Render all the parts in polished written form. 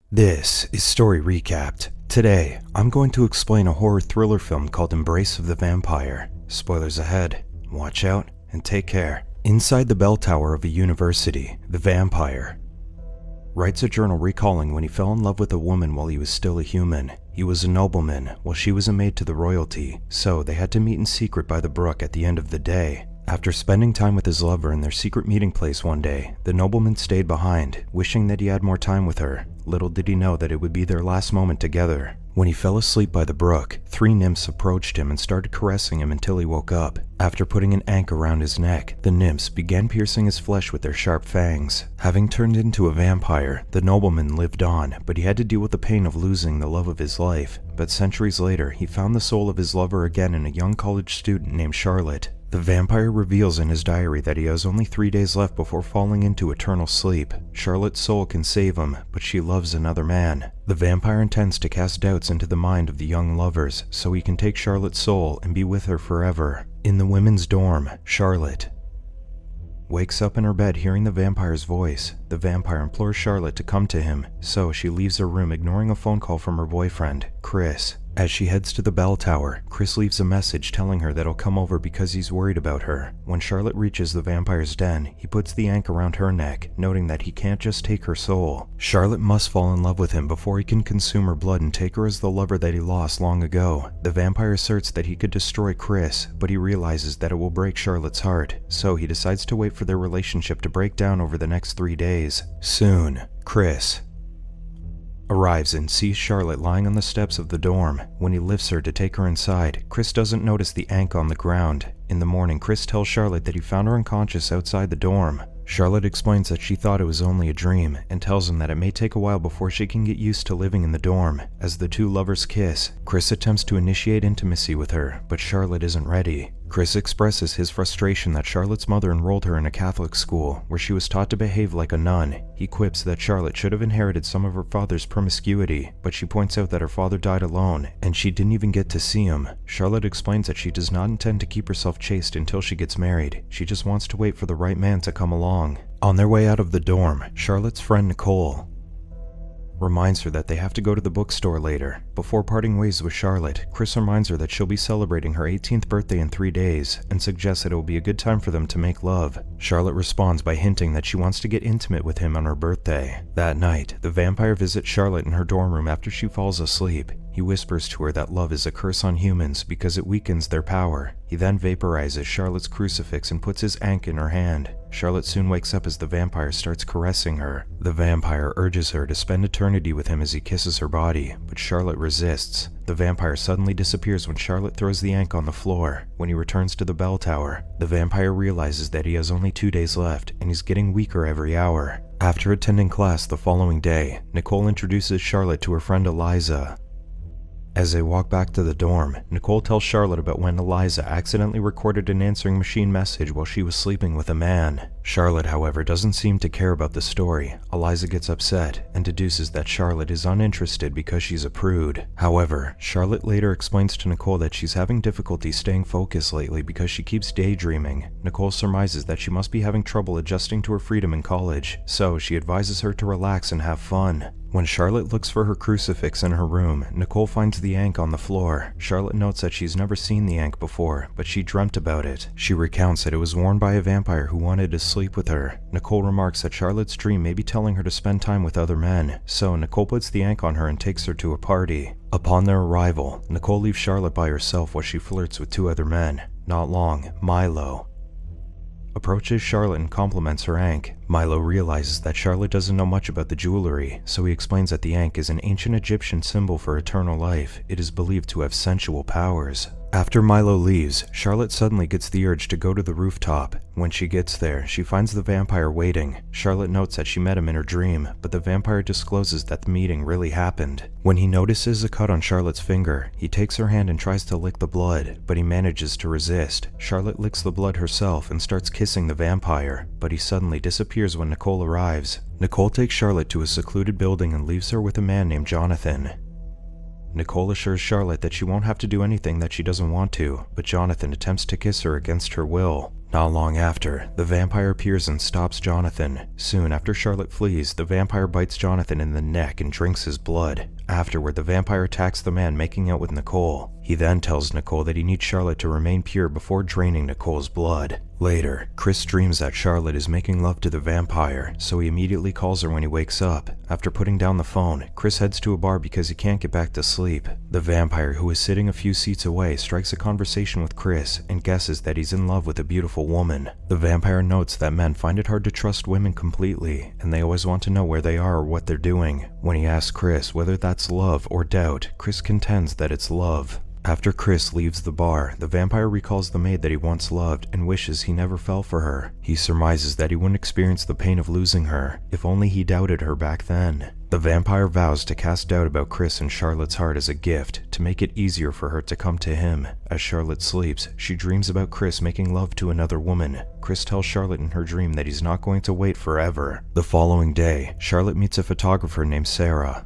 This is Story Recapped. Today, I'm going to explain a horror thriller film called Embrace of the Vampire. Spoilers ahead. Watch out and take care. Inside the bell tower of a university, the vampire writes a journal recalling when he fell in love with a woman while he was still a human. He was a nobleman, while she was a maid to the royalty, so they had to meet in secret by the brook at the end of the day. After spending time with his lover in their secret meeting place one day, the nobleman stayed behind, wishing that he had more time with her. Little did he know that it would be their last moment together. When he fell asleep by the brook, 3 nymphs approached him and started caressing him until he woke up. After putting an anchor around his neck, the nymphs began piercing his flesh with their sharp fangs. Having turned into a vampire, the nobleman lived on, but he had to deal with the pain of losing the love of his life. But centuries later, he found the soul of his lover again in a young college student named Charlotte. The vampire reveals in his diary that he has only 3 days left before falling into eternal sleep. Charlotte's soul can save him, but she loves another man. The vampire intends to cast doubts into the mind of the young lovers, so he can take Charlotte's soul and be with her forever. In the women's dorm, Charlotte wakes up in her bed hearing the vampire's voice. The vampire implores Charlotte to come to him, so she leaves her room ignoring a phone call from her boyfriend, Chris. As she heads to the bell tower, Chris leaves a message telling her that he'll come over because he's worried about her. When Charlotte reaches the vampire's den, he puts the anchor around her neck, noting that he can't just take her soul. Charlotte must fall in love with him before he can consume her blood and take her as the lover that he lost long ago. The vampire asserts that he could destroy Chris, but he realizes that it will break Charlotte's heart, so he decides to wait for their relationship to break down over the next 3 days. Soon, Chris arrives and sees Charlotte lying on the steps of the dorm. When he lifts her to take her inside, Chris doesn't notice the anchor on the ground. In the morning, Chris tells Charlotte that he found her unconscious outside the dorm. Charlotte explains that she thought it was only a dream, and tells him that it may take a while before she can get used to living in the dorm. As the 2 lovers kiss, Chris attempts to initiate intimacy with her, but Charlotte isn't ready. Chris expresses his frustration that Charlotte's mother enrolled her in a Catholic school, where she was taught to behave like a nun. He quips that Charlotte should have inherited some of her father's promiscuity, but she points out that her father died alone, and she didn't even get to see him. Charlotte explains that she does not intend to keep herself chaste until she gets married. She just wants to wait for the right man to come along. On their way out of the dorm, Charlotte's friend Nicole reminds her that they have to go to the bookstore later. Before parting ways with Charlotte, Chris reminds her that she'll be celebrating her 18th birthday in 3 days, and suggests that it will be a good time for them to make love. Charlotte responds by hinting that she wants to get intimate with him on her birthday. That night, the vampire visits Charlotte in her dorm room after she falls asleep. He whispers to her that love is a curse on humans because it weakens their power. He then vaporizes Charlotte's crucifix and puts his ankh in her hand. Charlotte soon wakes up as the vampire starts caressing her. The vampire urges her to spend eternity with him as he kisses her body, but Charlotte resists. The vampire suddenly disappears when Charlotte throws the ankh on the floor. When he returns to the bell tower, the vampire realizes that he has only 2 days left, and he's getting weaker every hour. After attending class the following day, Nicole introduces Charlotte to her friend Eliza. As they walk back to the dorm, Nicole tells Charlotte about when Eliza accidentally recorded an answering machine message while she was sleeping with a man. Charlotte, however, doesn't seem to care about the story. Eliza gets upset and deduces that Charlotte is uninterested because she's a prude. However, Charlotte later explains to Nicole that she's having difficulty staying focused lately because she keeps daydreaming. Nicole surmises that she must be having trouble adjusting to her freedom in college, so she advises her to relax and have fun. When Charlotte looks for her crucifix in her room, Nicole finds the ankh on the floor. Charlotte notes that she's never seen the ankh before, but she dreamt about it. She recounts that it was worn by a vampire who wanted to sleep with her. Nicole remarks that Charlotte's dream may be telling her to spend time with other men, so Nicole puts the ankh on her and takes her to a party. Upon their arrival, Nicole leaves Charlotte by herself while she flirts with 2 other men. Not long, Milo approaches Charlotte and compliments her ankh. Milo realizes that Charlotte doesn't know much about the jewelry, so he explains that the ankh is an ancient Egyptian symbol for eternal life. It is believed to have sensual powers. After Milo leaves, Charlotte suddenly gets the urge to go to the rooftop. When she gets there, she finds the vampire waiting. Charlotte notes that she met him in her dream, but the vampire discloses that the meeting really happened. When he notices a cut on Charlotte's finger, he takes her hand and tries to lick the blood, but he manages to resist. Charlotte licks the blood herself and starts kissing the vampire, but he suddenly disappears when Nicole arrives. Nicole takes Charlotte to a secluded building and leaves her with a man named Jonathan. Nicole assures Charlotte that she won't have to do anything that she doesn't want to, but Jonathan attempts to kiss her against her will. Not long after, the vampire appears and stops Jonathan. Soon after Charlotte flees, the vampire bites Jonathan in the neck and drinks his blood. Afterward, the vampire attacks the man making out with Nicole. He then tells Nicole that he needs Charlotte to remain pure before draining Nicole's blood. Later, Chris dreams that Charlotte is making love to the vampire, so he immediately calls her when he wakes up. After putting down the phone, Chris heads to a bar because he can't get back to sleep. The vampire, who is sitting a few seats away, strikes a conversation with Chris and guesses that he's in love with a beautiful woman. The vampire notes that men find it hard to trust women completely, and they always want to know where they are or what they're doing. When he asks Chris whether that's love or doubt, Chris contends that it's love. After Chris leaves the bar, the vampire recalls the maid that he once loved and wishes he never fell for her. He surmises that he wouldn't experience the pain of losing her, if only he doubted her back then. The vampire vows to cast doubt about Chris in Charlotte's heart as a gift, to make it easier for her to come to him. As Charlotte sleeps, she dreams about Chris making love to another woman. Chris tells Charlotte in her dream that he's not going to wait forever. The following day, Charlotte meets a photographer named Sarah.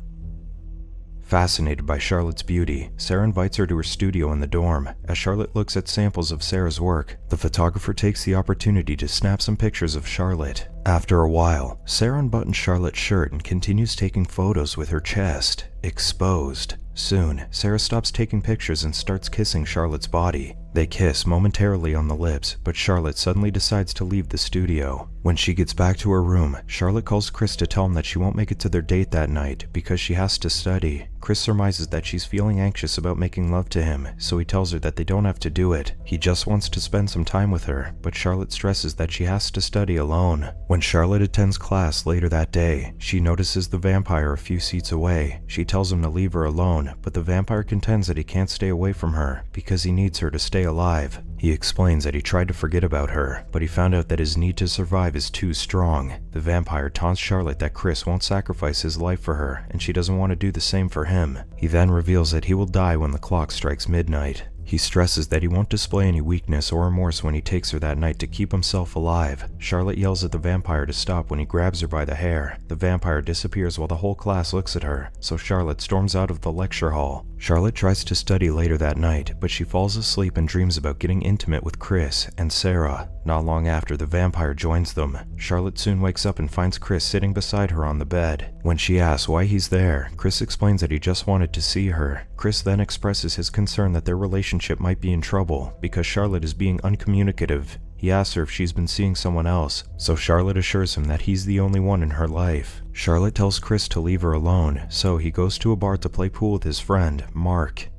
Fascinated by Charlotte's beauty, Sarah invites her to her studio in the dorm. As Charlotte looks at samples of Sarah's work, the photographer takes the opportunity to snap some pictures of Charlotte. After a while, Sarah unbuttons Charlotte's shirt and continues taking photos with her chest exposed. Soon, Sarah stops taking pictures and starts kissing Charlotte's body. They kiss momentarily on the lips, but Charlotte suddenly decides to leave the studio. When she gets back to her room, Charlotte calls Chris to tell him that she won't make it to their date that night because she has to study. Chris surmises that she's feeling anxious about making love to him, so he tells her that they don't have to do it. He just wants to spend some time with her, but Charlotte stresses that she has to study alone. When Charlotte attends class later that day, she notices the vampire a few seats away. She tells him to leave her alone, but the vampire contends that he can't stay away from her because he needs her to stay alive. He explains that he tried to forget about her, but he found out that his need to survive is too strong. The vampire taunts Charlotte that Chris won't sacrifice his life for her, and she doesn't want to do the same for him. He then reveals that he will die when the clock strikes midnight. He stresses that he won't display any weakness or remorse when he takes her that night to keep himself alive. Charlotte yells at the vampire to stop when he grabs her by the hair. The vampire disappears while the whole class looks at her, so Charlotte storms out of the lecture hall. Charlotte tries to study later that night, but she falls asleep and dreams about getting intimate with Chris and Sarah. Not long after, the vampire joins them. Charlotte soon wakes up and finds Chris sitting beside her on the bed. When she asks why he's there, Chris explains that he just wanted to see her. Chris then expresses his concern that their relationship might be in trouble because Charlotte is being uncommunicative. He asks her if she's been seeing someone else, so Charlotte assures him that he's the only one in her life. Charlotte tells Chris to leave her alone, so he goes to a bar to play pool with his friend, Mark.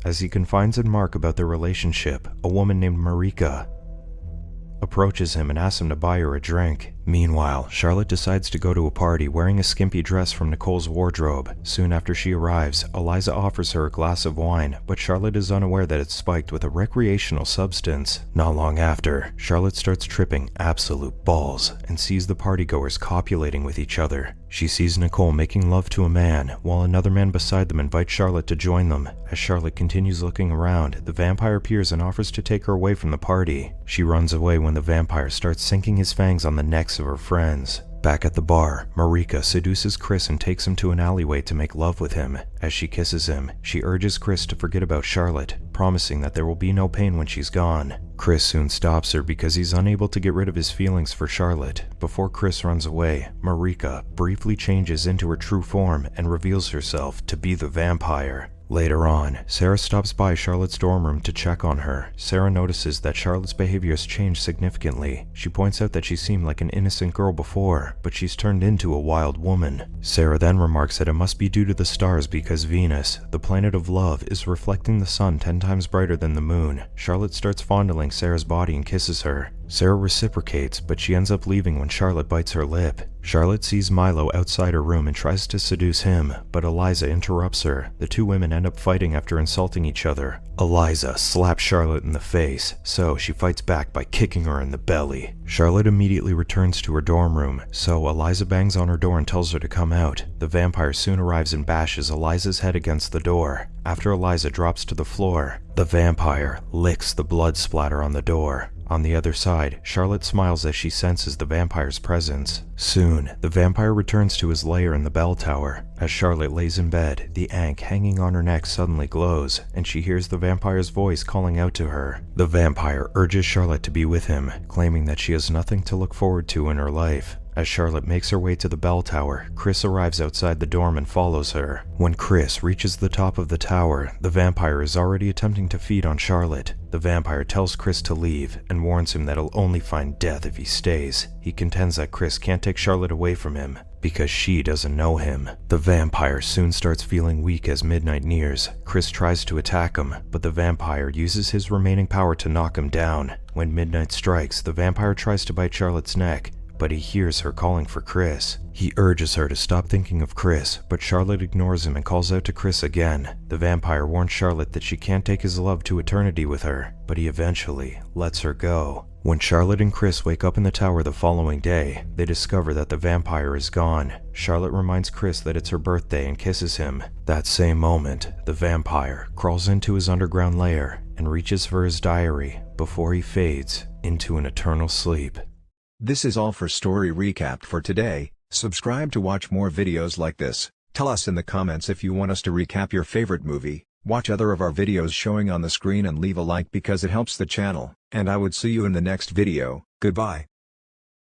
As he confides in Mark about their relationship, a woman named Marika approaches him and asks him to buy her a drink. Meanwhile, Charlotte decides to go to a party wearing a skimpy dress from Nicole's wardrobe. Soon after she arrives, Eliza offers her a glass of wine, but Charlotte is unaware that it's spiked with a recreational substance. Not long after, Charlotte starts tripping absolute balls and sees the partygoers copulating with each other. She sees Nicole making love to a man, while another man beside them invites Charlotte to join them. As Charlotte continues looking around, the vampire appears and offers to take her away from the party. She runs away when the vampire starts sinking his fangs on the necks of her friends. Back at the bar, Marika seduces Chris and takes him to an alleyway to make love with him. As she kisses him, she urges Chris to forget about Charlotte, promising that there will be no pain when she's gone. Chris soon stops her because he's unable to get rid of his feelings for Charlotte. Before Chris runs away, Marika briefly changes into her true form and reveals herself to be the vampire. Later on, Sarah stops by Charlotte's dorm room to check on her. Sarah notices that Charlotte's behavior has changed significantly. She points out that she seemed like an innocent girl before, but she's turned into a wild woman. Sarah then remarks that it must be due to the stars because Venus, the planet of love, is reflecting the sun 10 times brighter than the moon. Charlotte starts fondling Sarah's body and kisses her. Sarah reciprocates, but she ends up leaving when Charlotte bites her lip. Charlotte sees Milo outside her room and tries to seduce him, but Eliza interrupts her. The two women end up fighting after insulting each other. Eliza slaps Charlotte in the face, so she fights back by kicking her in the belly. Charlotte immediately returns to her dorm room, so Eliza bangs on her door and tells her to come out. The vampire soon arrives and bashes Eliza's head against the door. After Eliza drops to the floor, the vampire licks the blood splatter on the door. On the other side, Charlotte smiles as she senses the vampire's presence. Soon, the vampire returns to his lair in the bell tower. As Charlotte lays in bed, the ankh hanging on her neck suddenly glows, and she hears the vampire's voice calling out to her. The vampire urges Charlotte to be with him, claiming that she has nothing to look forward to in her life. As Charlotte makes her way to the bell tower, Chris arrives outside the dorm and follows her. When Chris reaches the top of the tower, the vampire is already attempting to feed on Charlotte. The vampire tells Chris to leave and warns him that he'll only find death if he stays. He contends that Chris can't take Charlotte away from him because she doesn't know him. The vampire soon starts feeling weak as midnight nears. Chris tries to attack him, but the vampire uses his remaining power to knock him down. When midnight strikes, the vampire tries to bite Charlotte's neck, but he hears her calling for Chris. He urges her to stop thinking of Chris, but Charlotte ignores him and calls out to Chris again. The vampire warns Charlotte that she can't take his love to eternity with her, but he eventually lets her go. When Charlotte and Chris wake up in the tower the following day, they discover that the vampire is gone. Charlotte reminds Chris that it's her birthday and kisses him. That same moment, the vampire crawls into his underground lair and reaches for his diary before he fades into an eternal sleep. This is all for Story Recap for today. Subscribe to watch more videos like this. Tell us in the comments if you want us to recap your favorite movie. Watch other of our videos showing on the screen and leave a like because it helps the channel. And I would see you in the next video. Goodbye.